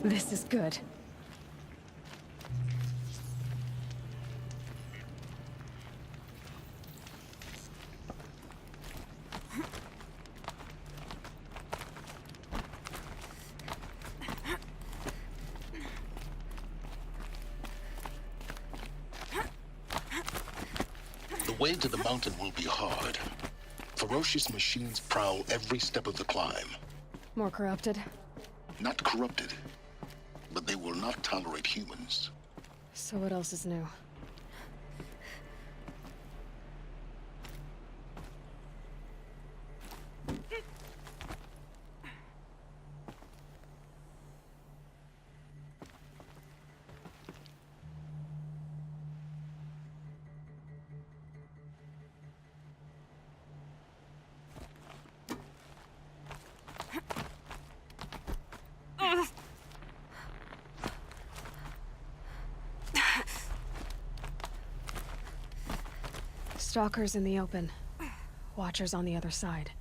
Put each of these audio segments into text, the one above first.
This is good. The way to the mountain will be hard. Ferocious machines prowl every step of the climb. More corrupted? Not corrupted, but they will not tolerate humans. So what else is new? Stalkers in the open. Watchers on the other side.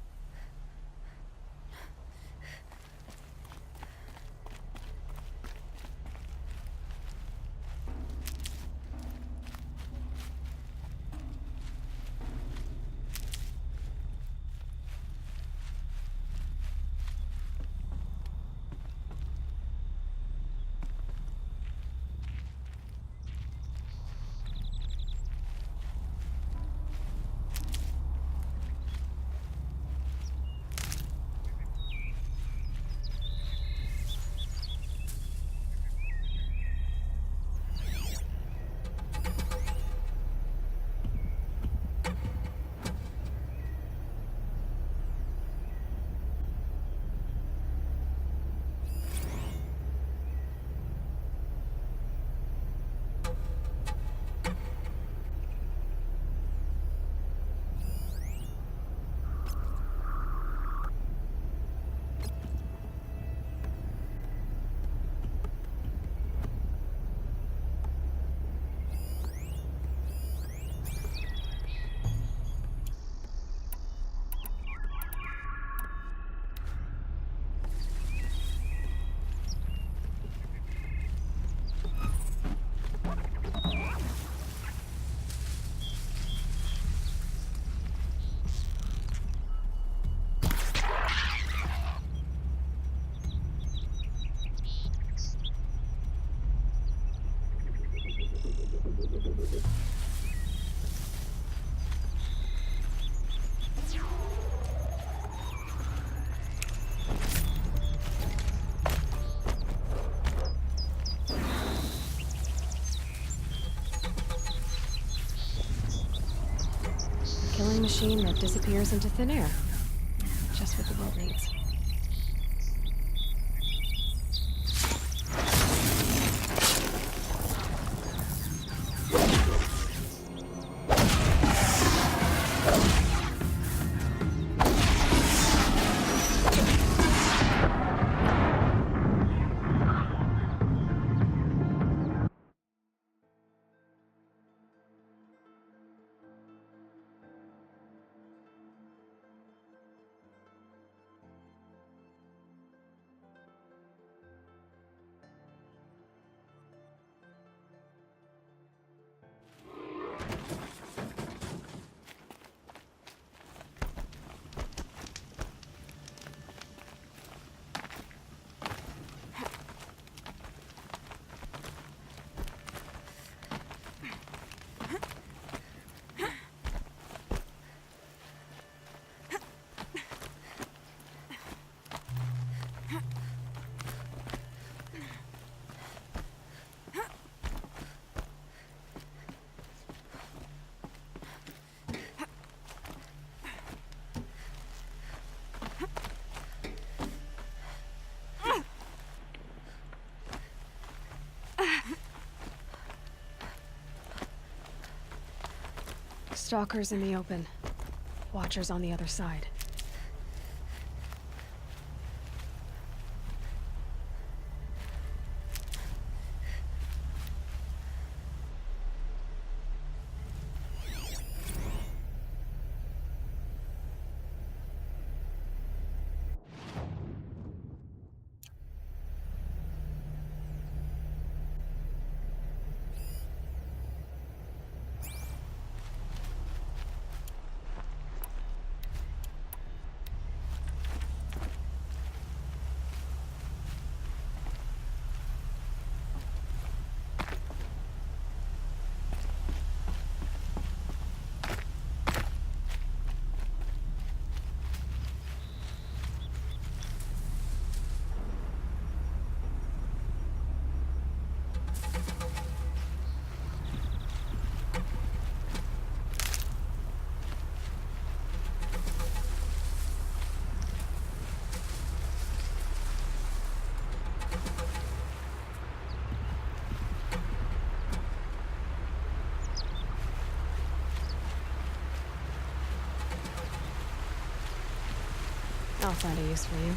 Killing machine that disappears into thin air. Just what the world needs. Stalkers in the open. Watchers on the other side. I'll find a use for you.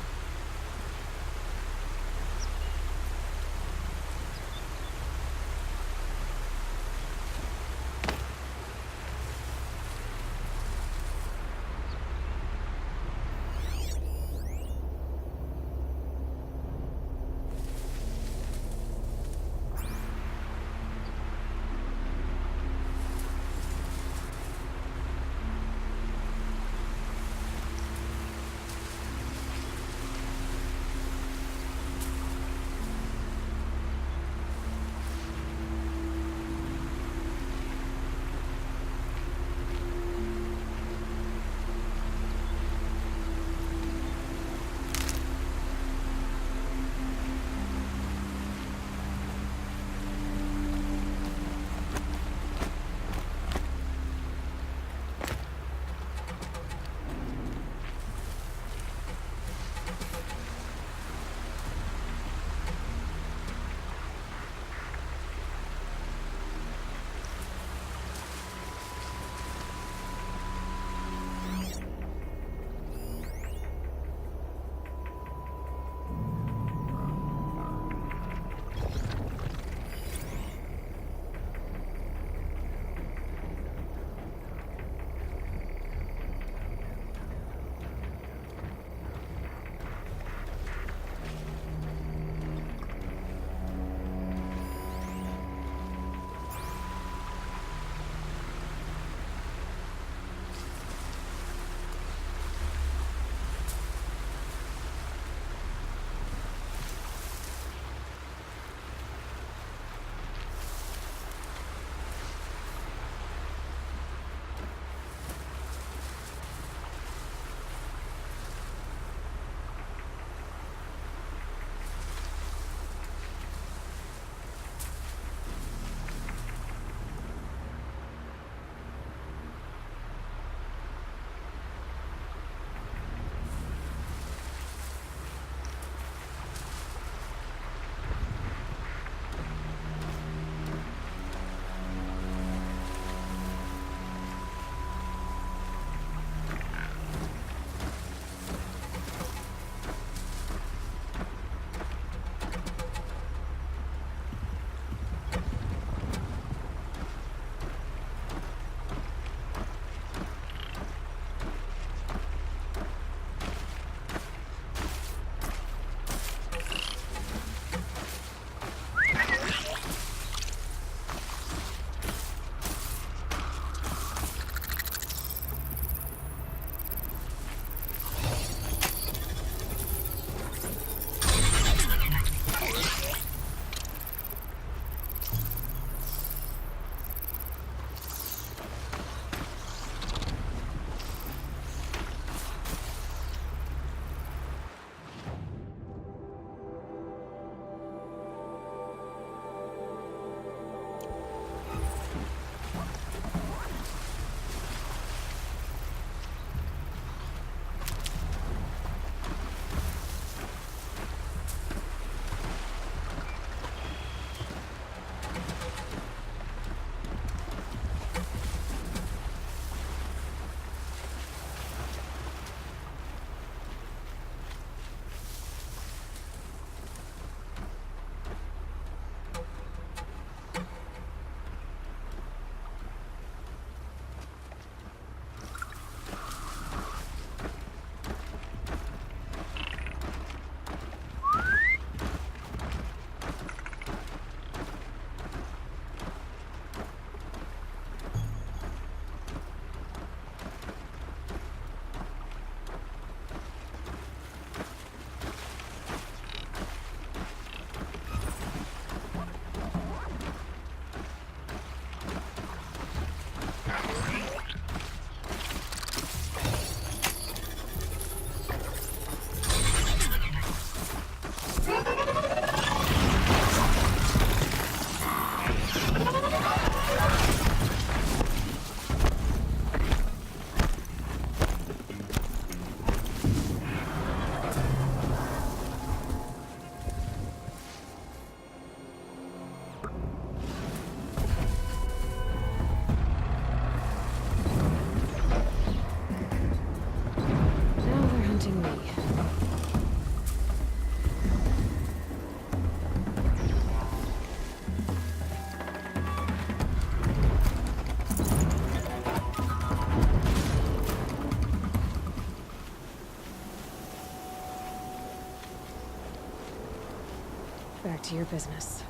back to your business.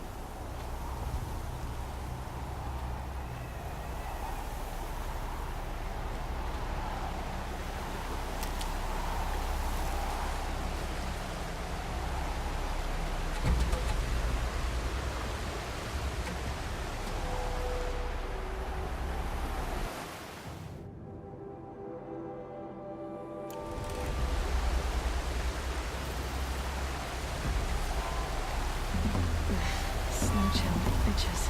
Snow chill, bitches.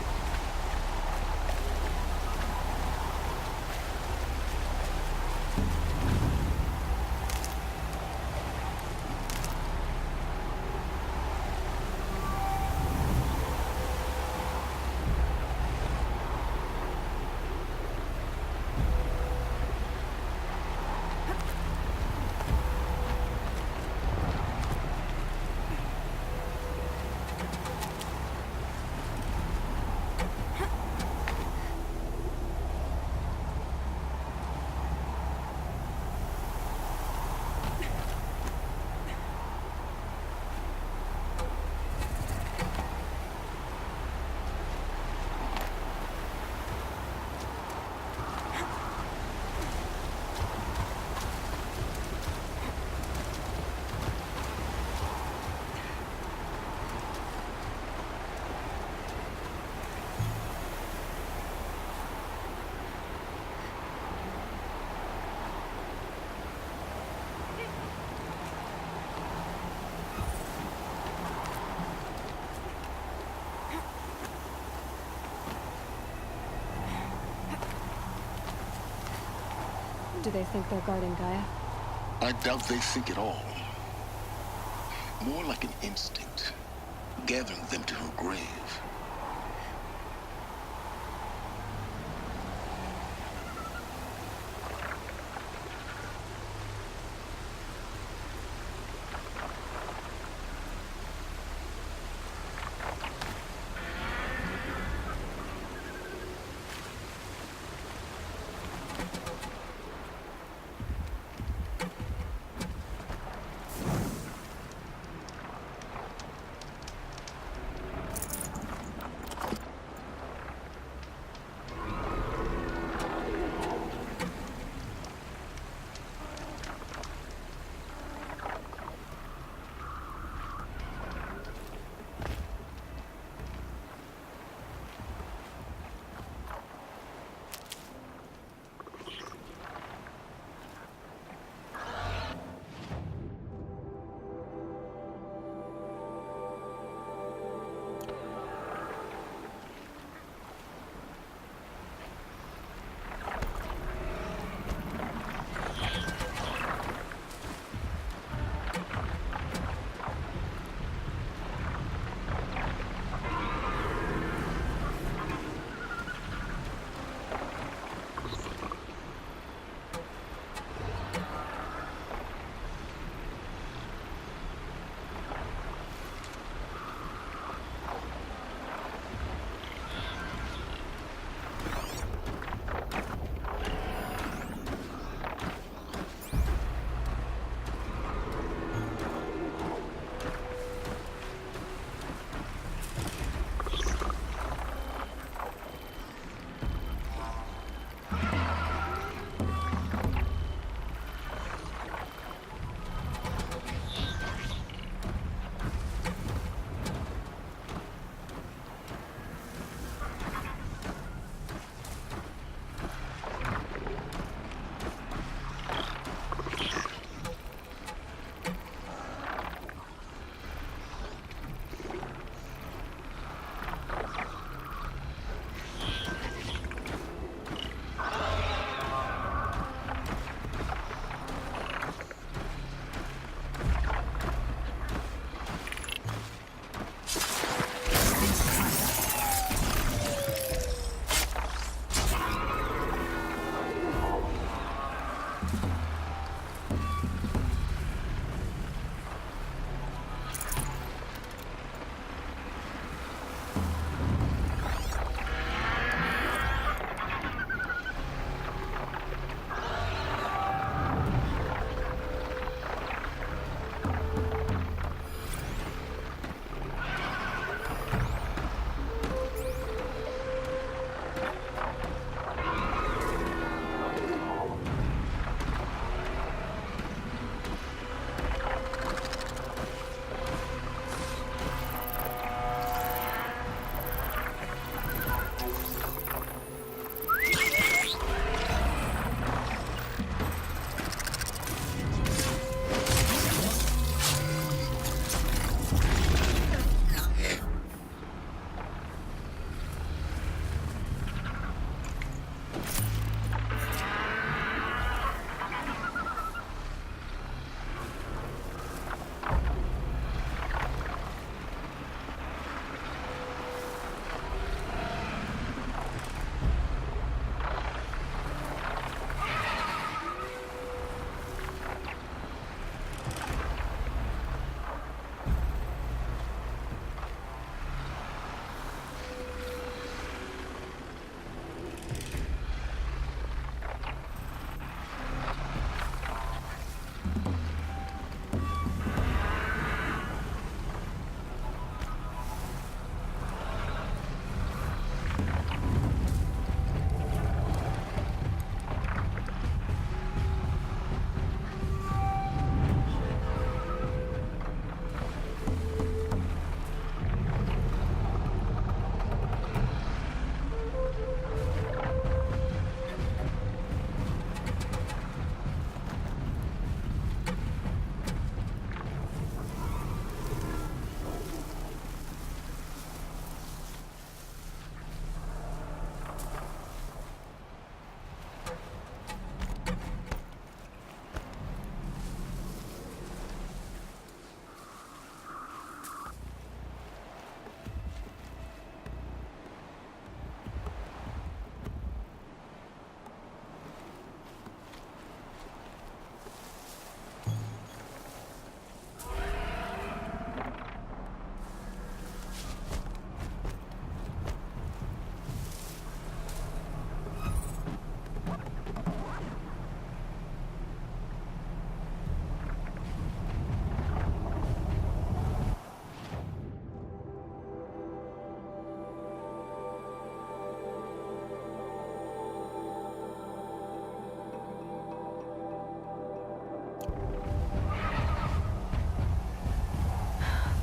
Do they think they're guarding Gaia? I doubt they think at all. More like an instinct, gathering them to her grave.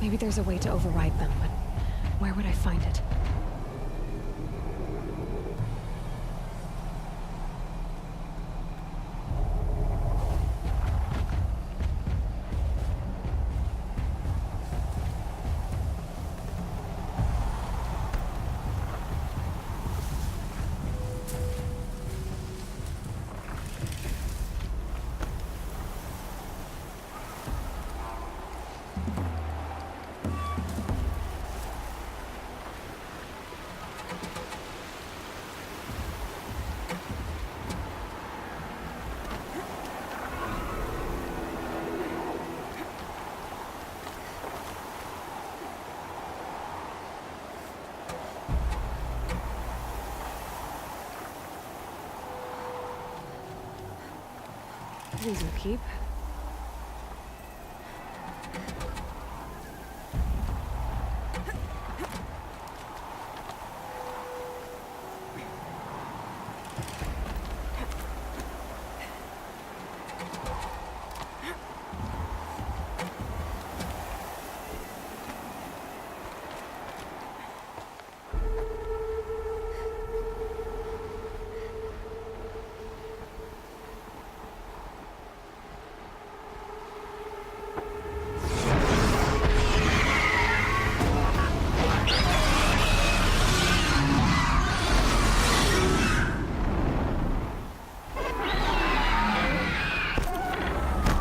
Maybe there's a way to override them, but where would I find it? These will keep.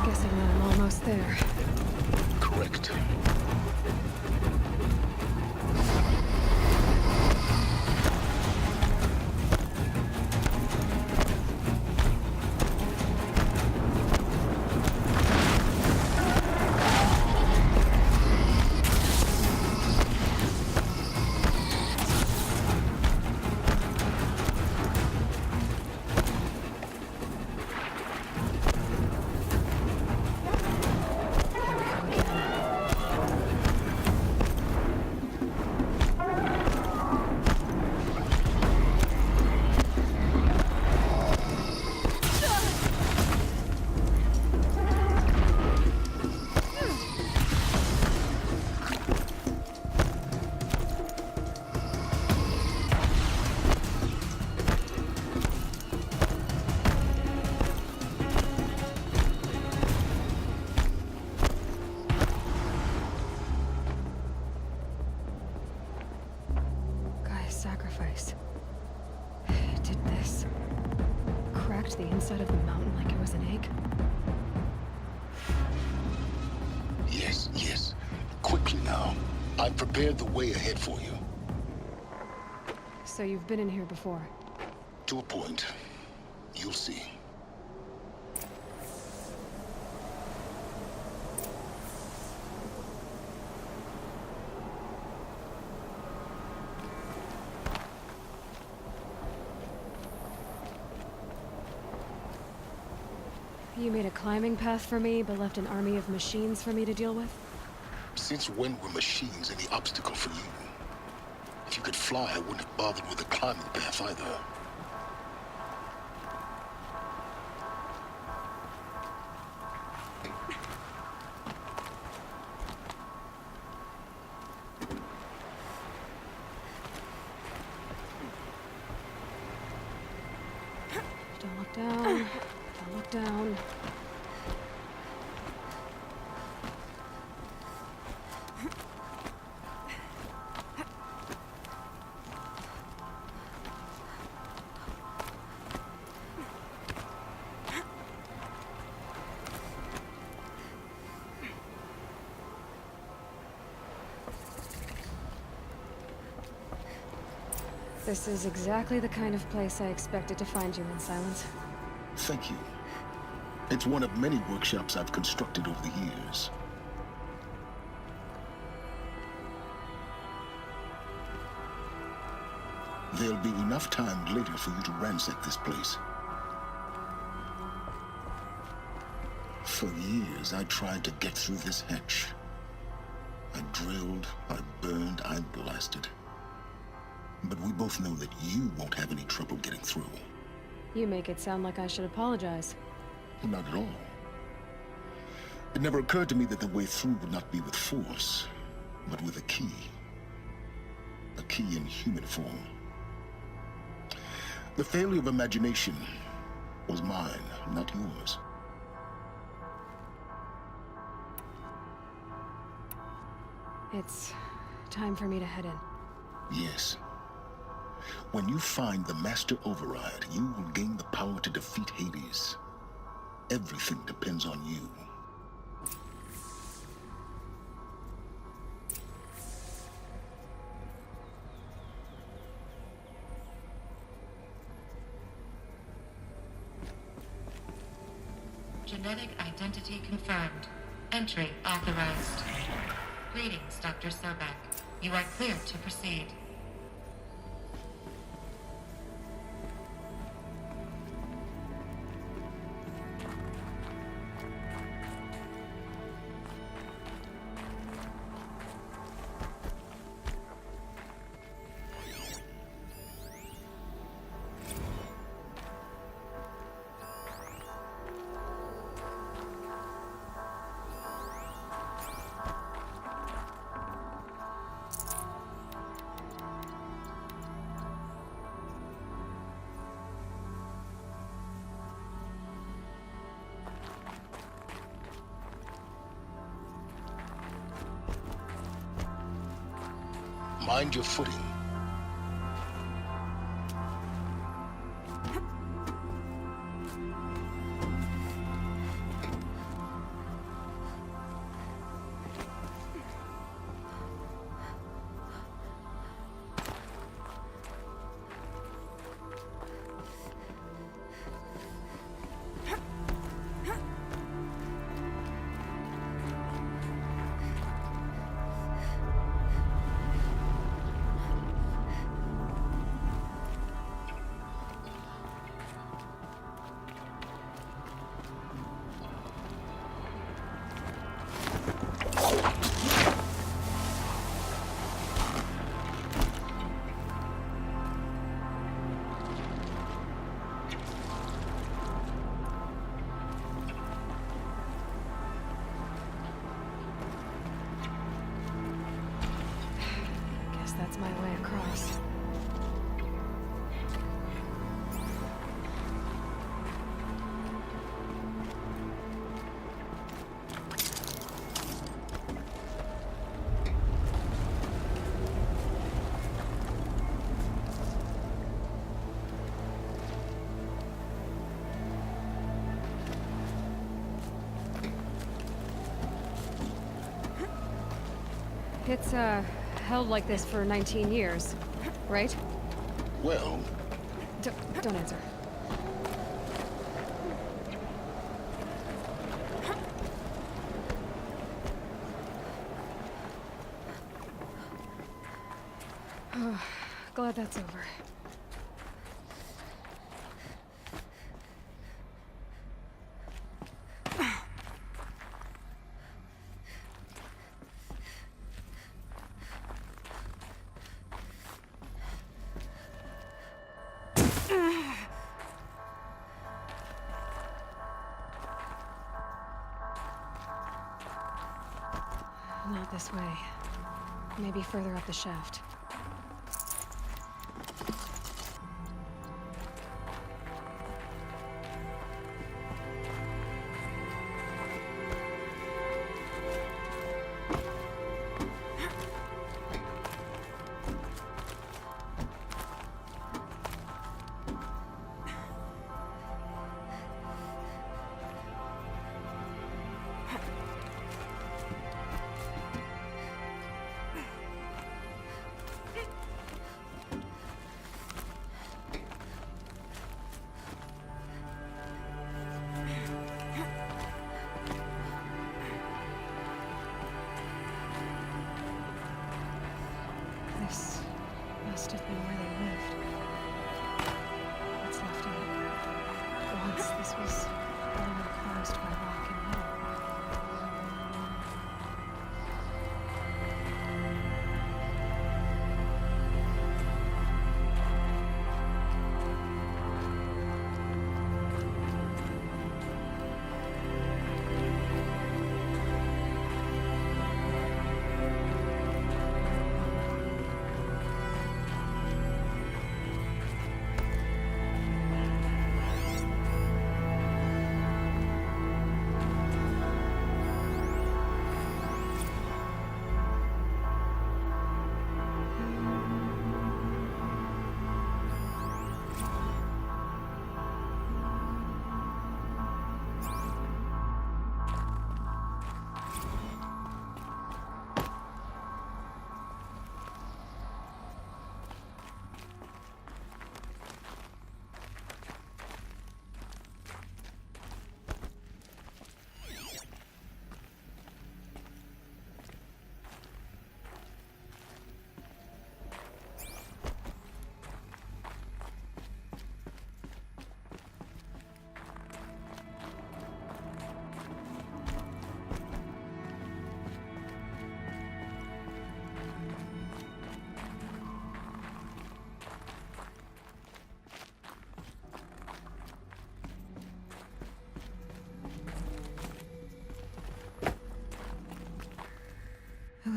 Guessing that I'm almost there. Correct. Sacrifice. It did this. Cracked the inside of the mountain like it was an egg. Yes, yes. Quickly now. I've prepared the way ahead for you. So you've been in here before? To a point. You'll see. You made a climbing path for me, but left an army of machines for me to deal with? Since when were machines any obstacle for you? If you could fly, I wouldn't have bothered with a climbing path either. Don't look down. Don't look down. This is exactly the kind of place I expected to find you in, Silence. Thank you. It's one of many workshops I've constructed over the years. There'll be enough time later for you to ransack this place. For years, I tried to get through this hatch. I drilled, I burned, I blasted. But we both know that you won't have any trouble getting through. You make it sound like I should apologize. Not at all. It never occurred to me that the way through would not be with force, but with a key. A key in human form. The failure of imagination was mine, not yours. It's time for me to head in. Yes. When you find the Master Override, you will gain the power to defeat Hades. Everything depends on you. Genetic identity confirmed. Entry authorized. Greetings, Dr. Sobek. You are cleared to proceed. Mind your footing. That's my way across. It's, held like this for 19 years, right? Well, Don't answer. Glad that's over. Not this way. Maybe further up the shaft.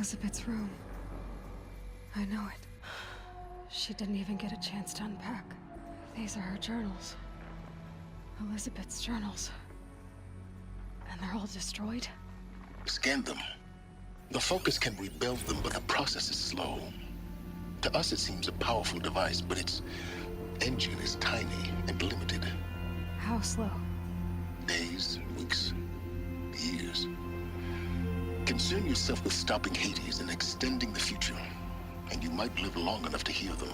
Elizabeth's room. I know it. She didn't even get a chance to unpack. These are her journals. Elizabeth's journals. And they're all destroyed? Scan them. The Focus can rebuild them, but the process is slow. To us, it seems a powerful device, but its engine is tiny and limited. How slow? Days, weeks, years. Concern yourself with stopping Hades and extending the future, and you might live long enough to hear them.